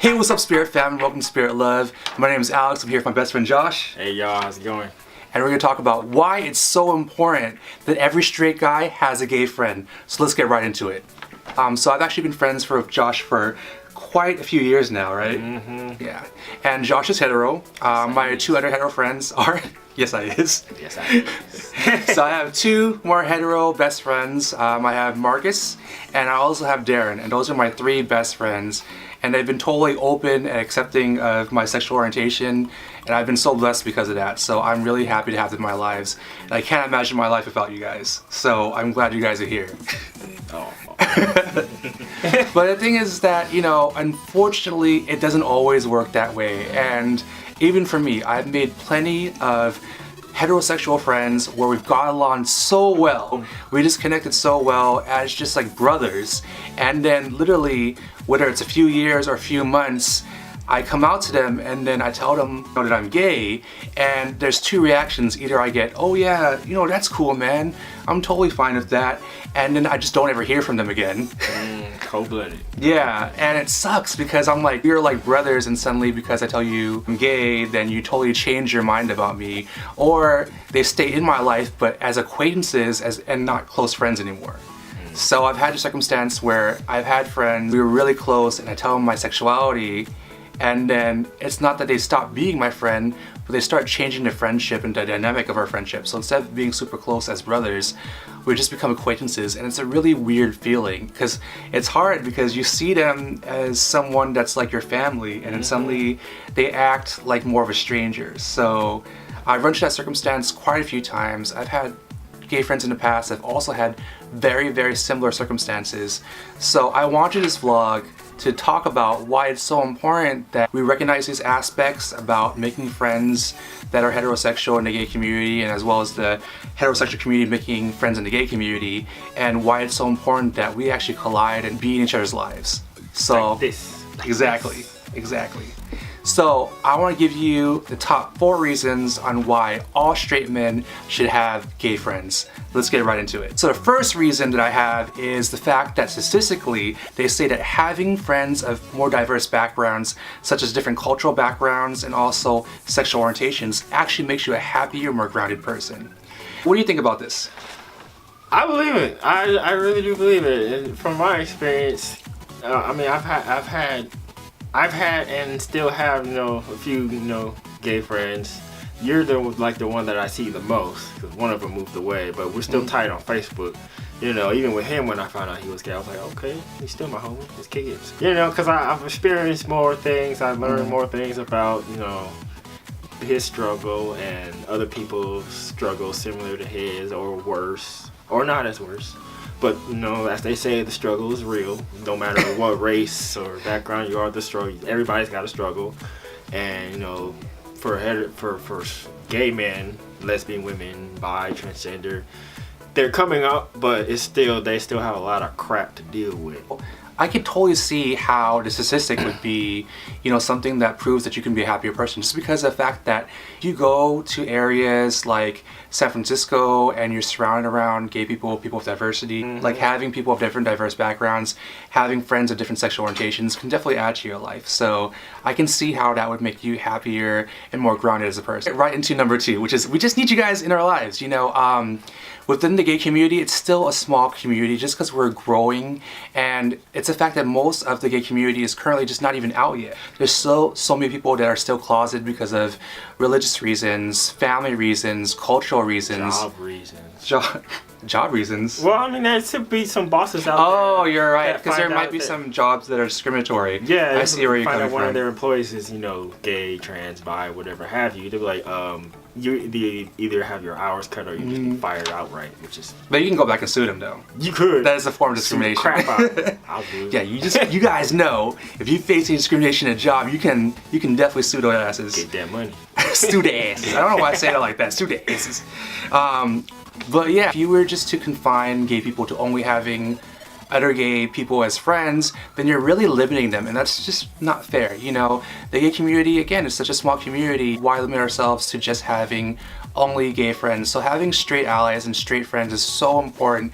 Hey, what's up, Spirit fam? Welcome to Spirit Love. My name is Alex. I'm here with my best friend Josh. Hey y'all, how's it going? And we're going to talk about why it's so important that every straight guy has a gay friend. So let's get right into it. So I've actually been friends with Josh for quite a few years now, right? Mm-hmm. Yeah. And Josh is hetero. My two other hetero friends are... Yes, I is. Yes, I is. So I have two more hetero best friends. I have Marcus and I also have Darren, and those are my three best friends. And they've been totally open and accepting of my sexual orientation, and I've been so blessed because of that. So I'm really happy to have them in my lives. And I can't imagine my life without you guys. So I'm glad you guys are here. Oh. But the thing is that, you know, unfortunately, it doesn't always work that way. And even for me, I've made plenty of heterosexual friends where we've got along so well, we just connected so well as just like brothers, and then literally, whether it's a few years or a few months, I come out to them and then I tell them that I'm gay, and there's two reactions. Either I get, oh yeah, you know, that's cool, man, I'm totally fine with that, and then I just don't ever hear from them again. Cold-blooded. Yeah, and it sucks because I'm like, we're like brothers, and suddenly because I tell you I'm gay, then you totally change your mind about me. Or they stay in my life but as acquaintances and not close friends anymore. So I've had a circumstance where I've had friends, we were really close, and I tell them my sexuality, and then it's not that they stop being my friend, but they start changing the friendship and the dynamic of our friendship. So instead of being super close as brothers, we just become acquaintances, and it's a really weird feeling because it's hard because you see them as someone that's like your family, and then suddenly they act like more of a stranger. So I've run into that circumstance quite a few times. I've had gay friends in the past. I've also had very, very similar circumstances. So I wanted this vlog to talk about why it's so important that we recognize these aspects about making friends that are heterosexual in the gay community, and as well as the heterosexual community making friends in the gay community, and why it's so important that we actually collide and be in each other's lives. So Like this. Exactly. So I want to give you the top 4 reasons on why all straight men should have gay friends. Let's get right into it. So the first reason that I have is the fact that statistically, they say that having friends of more diverse backgrounds, such as different cultural backgrounds and also sexual orientations, actually makes you a happier, more grounded person. What do you think about this? I believe it. I really do believe it. And from my experience, I mean, I've had and still have, a few, gay friends. You're the one that I see the most, because one of them moved away, but we're still tight on Facebook. Even with him, when I found out he was gay, I was like, okay, he's still my homie, his kids. Because I've experienced more things, I've learned more things about, his struggle and other people's struggle similar to his, or worse, or not as worse. But, as they say, the struggle is real. No matter what race or background you are, the struggle, everybody's got a struggle. And, for gay men, lesbian women, bi, transgender, they're coming up, but they still have a lot of crap to deal with. I could totally see how the statistic would be, something that proves that you can be a happier person, just because of the fact that if you go to areas like San Francisco and you're surrounded around gay people, people with diversity, like having people of different diverse backgrounds, having friends of different sexual orientations can definitely add to your life. So I can see how that would make you happier and more grounded as a person. Right into number 2, which is we just need you guys in our lives. Within the gay community, it's still a small community just because we're growing, and it's the fact that most of the gay community is currently just not even out yet. There's so many people that are still closeted because of religious reasons, family reasons, cultural reasons. Job reasons. Job reasons? Well, I mean, there should be some bosses out there. Oh, you're right, because there might be some jobs that are discriminatory. Yeah, I see where you're coming from. One of their employees is, gay, trans, bi, whatever have you. They'll be like, you either have your hours cut or you just be fired outright, which is... But you can go back and sue them, though. You could. That is a form of discrimination. Crap out. I'll do it. Yeah, you guys know, if you face any discrimination in a job, you can definitely sue those asses. Get that money. Sue the asses. I don't know why I say it like that. Sue the asses. But yeah, if you were just to confine gay people to only having other gay people as friends, then you're really limiting them, and that's just not fair. The gay community, again, is such a small community. Why limit ourselves to just having only gay friends? So having straight allies and straight friends is so important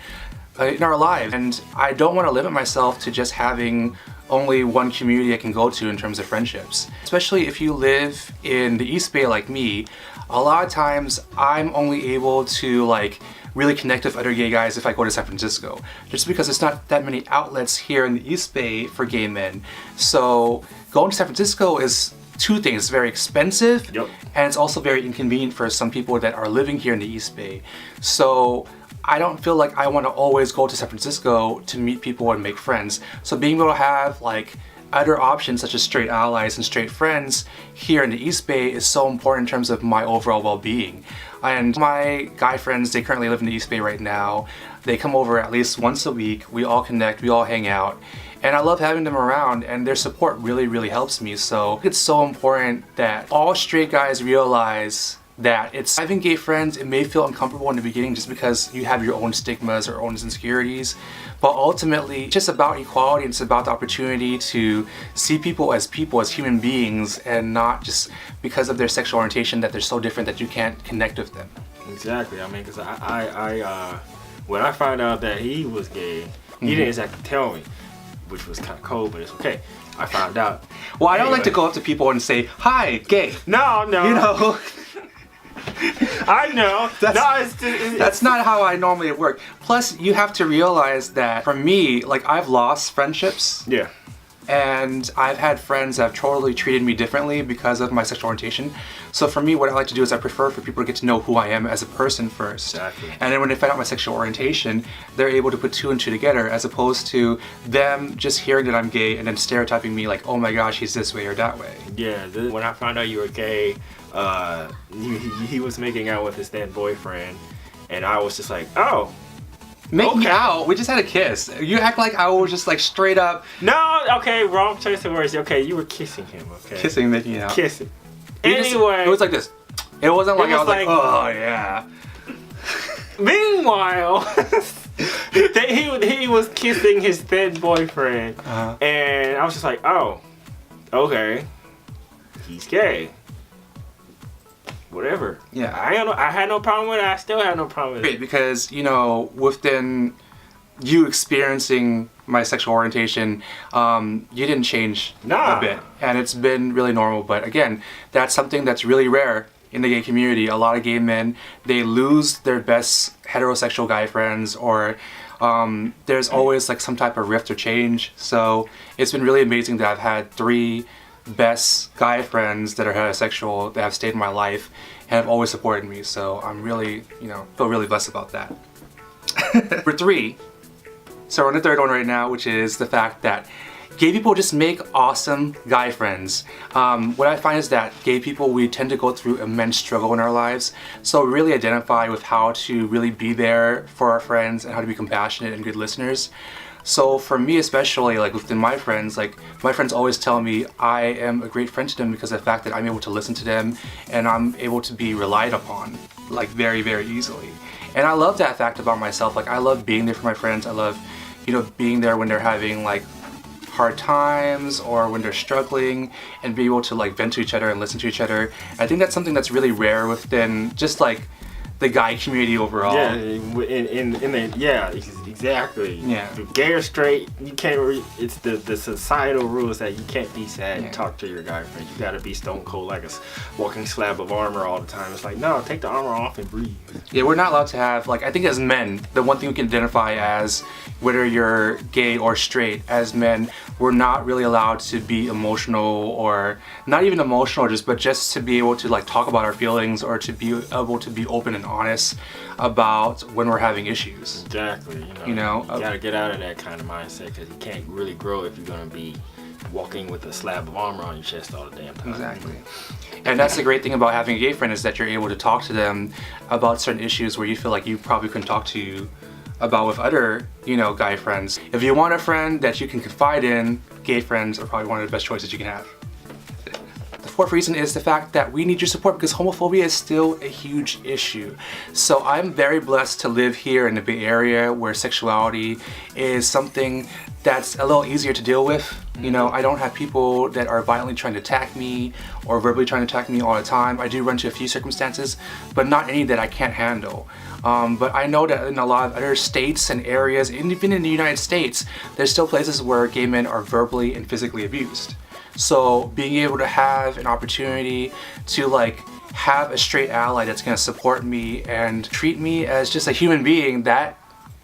in our lives, and I don't want to limit myself to just having only one community I can go to in terms of friendships. Especially if you live in the East Bay like me, a lot of times I'm only able to like really connect with other gay guys if I go to San Francisco, just because there's not that many outlets here in the East Bay for gay men. So going to San Francisco is two things: it's very expensive, Yep. and it's also very inconvenient for some people that are living here in the East Bay. So I don't feel like I want to always go to San Francisco to meet people and make friends. So being able to have like other options such as straight allies and straight friends here in the East Bay is so important in terms of my overall well-being. And my guy friends, they currently live in the East Bay right now. They come over at least once a week. We all connect, we all hang out. And I love having them around, and their support really, really helps me. So it's so important that all straight guys realize that it's having gay friends. It may feel uncomfortable in the beginning just because you have your own stigmas or own insecurities, but ultimately it's just about equality. It's about the opportunity to see people, as human beings, and not just because of their sexual orientation that they're so different that you can't connect with them. Exactly. I mean, because I when I found out that he was gay, he didn't exactly tell me, which was kind of cold, but it's okay. I found out. Well, I don't like to go up to people and say, "Hi, gay." No. You know. I know. That's not how I normally work. Plus, you have to realize that for me, like, I've lost friendships. Yeah. And I've had friends that have totally treated me differently because of my sexual orientation. So for me, what I like to do is I prefer for people to get to know who I am as a person first. Exactly. And then when they find out my sexual orientation, they're able to put two and two together, as opposed to them just hearing that I'm gay and then stereotyping me like, oh my gosh, he's this way or that way. Yeah, when I found out you were gay, he was making out with his then boyfriend, and I was just like, oh. Making out? We just had a kiss. You act like I was just like straight up. No, okay, wrong choice of words. Okay, you were kissing him, okay? Kissing, making out. Kissing. Anyway. It was like this. It wasn't like I was like, oh yeah. Meanwhile, he was kissing his then boyfriend, and I was just like, oh, okay, he's gay. Whatever. Yeah. I had no problem with it. I still have no problem with it. Great, because, you know, within you experiencing my sexual orientation, you didn't change a bit. And it's been really normal. But again, that's something that's really rare in the gay community. A lot of gay men, they lose their best heterosexual guy friends, or there's always like some type of rift or change. So it's been really amazing that I've had 3 best guy friends that are heterosexual that have stayed in my life and have always supported me. So I'm really, feel really blessed about that. Number 3, so we're on the third one right now, which is the fact that gay people just make awesome guy friends. What I find is that gay people, we tend to go through immense struggle in our lives, so we really identify with how to really be there for our friends and how to be compassionate and good listeners. So for me especially, like within my friends, like my friends always tell me I am a great friend to them because of the fact that I'm able to listen to them and I'm able to be relied upon like very, very easily. And I love that fact about myself. Like I love being there for my friends. I love, being there when they're having like hard times or when they're struggling, and be able to like vent to each other and listen to each other. I think that's something that's really rare within just like the guy community overall. Yeah, exactly. Yeah. Gay or straight, you can't. It's the societal rules that you can't be sad and talk to your guy friend. You gotta be stone cold like a walking slab of armor all the time. It's like, no, take the armor off and breathe. Yeah, we're not allowed to have, like, I think as men, the one thing we can identify as, whether you're gay or straight, as men, we're not really allowed to be emotional, or not even emotional, but just to be able to like talk about our feelings, or to be able to be open and honest about when we're having issues. Exactly. You gotta get out of that kind of mindset, because you can't really grow if you're gonna be walking with a slab of armor on your chest all the damn time. Exactly. And that's the great thing about having a gay friend, is that you're able to talk to them about certain issues where you feel like you probably couldn't talk to about with other, guy friends. If you want a friend that you can confide in, gay friends are probably one of the best choices you can have. The fourth reason is the fact that we need your support because homophobia is still a huge issue. So I'm very blessed to live here in the Bay Area where sexuality is something that's a little easier to deal with. You know, I don't have people that are violently trying to attack me or verbally trying to attack me all the time. I do run into a few circumstances, but not any that I can't handle. But I know that in a lot of other states and areas, and even in the United States, there's still places where gay men are verbally and physically abused. So being able to have an opportunity to like have a straight ally that's gonna support me and treat me as just a human being, that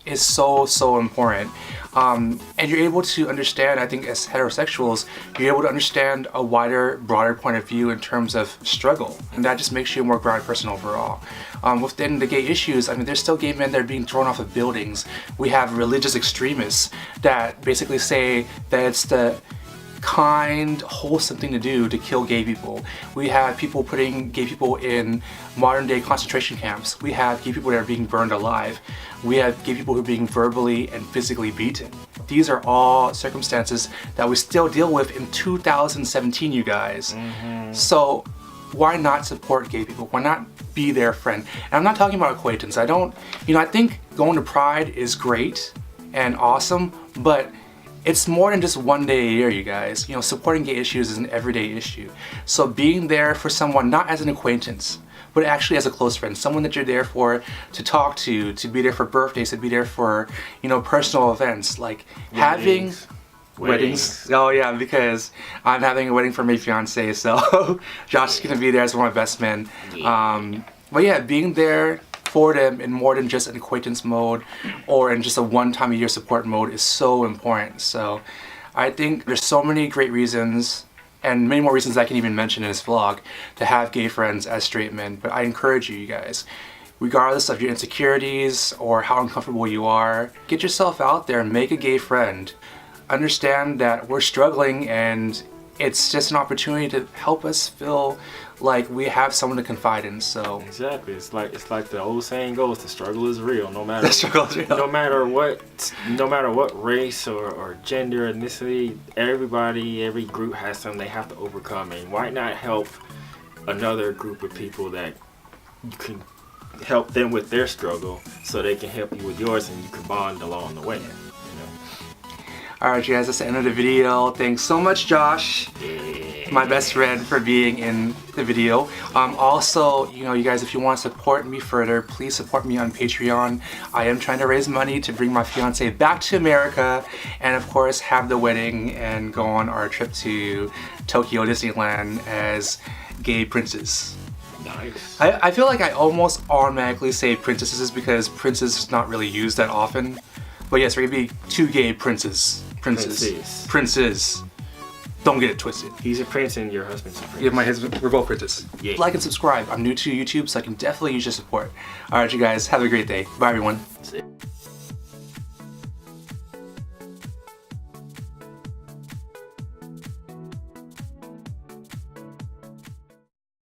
is so important. And you're able to understand, I think as heterosexuals, you're able to understand a wider, broader point of view in terms of struggle. And that just makes you a more grounded person overall. Within the gay issues, I mean, there's still gay men that are being thrown off of buildings. We have religious extremists that basically say that it's the kind, wholesome thing to do to kill gay people. We have people putting gay people in modern day concentration camps. We have gay people that are being burned alive. We have gay people who are being verbally and physically beaten. These are all circumstances that we still deal with in 2017, you guys. So why not support gay people? Why not be their friend? And I'm not talking about acquaintance. I think going to Pride is great and awesome, but it's more than just one day a year, you guys. You know, supporting gay issues is an everyday issue. So being there for someone, not as an acquaintance, but actually as a close friend, someone that you're there for, to talk to be there for birthdays, to be there for, you know, personal events, like having weddings. Oh yeah, because I'm having a wedding for my fiance, so Josh is gonna be there as one of my best men. But yeah, being there for them in more than just an acquaintance mode or in just a one time a year support mode is so important. So I think there's so many great reasons, and many more reasons I can even mention in this vlog, to have gay friends as straight men. But I encourage you guys, regardless of your insecurities or how uncomfortable you are, get yourself out there and make a gay friend. Understand that we're struggling and it's just an opportunity to help us feel like we have someone to confide in. So exactly, it's like the old saying goes: the struggle is real. No matter the struggle is real. No matter what race or gender, ethnicity, every group has something they have to overcome. And why not help another group of people that you can help them with their struggle, so they can help you with yours, and you can bond along the way. Alright, you guys, that's the end of the video. Thanks so much, Josh, my best friend, for being in the video. Also, you know, you guys, if you want to support me further, please support me on Patreon. I am trying to raise money to bring my fiance back to America and, of course, have the wedding and go on our trip to Tokyo Disneyland as gay princes. Nice. I feel like I almost automatically say princesses because princess is not really used that often. But yes, we're gonna be two gay princes. Princes. Don't get it twisted. He's a prince and your husband's a prince. Yeah, my husband, we're both princes. Yeah. Like and subscribe. I'm new to YouTube, so I can definitely use your support. Alright, you guys, have a great day. Bye, everyone.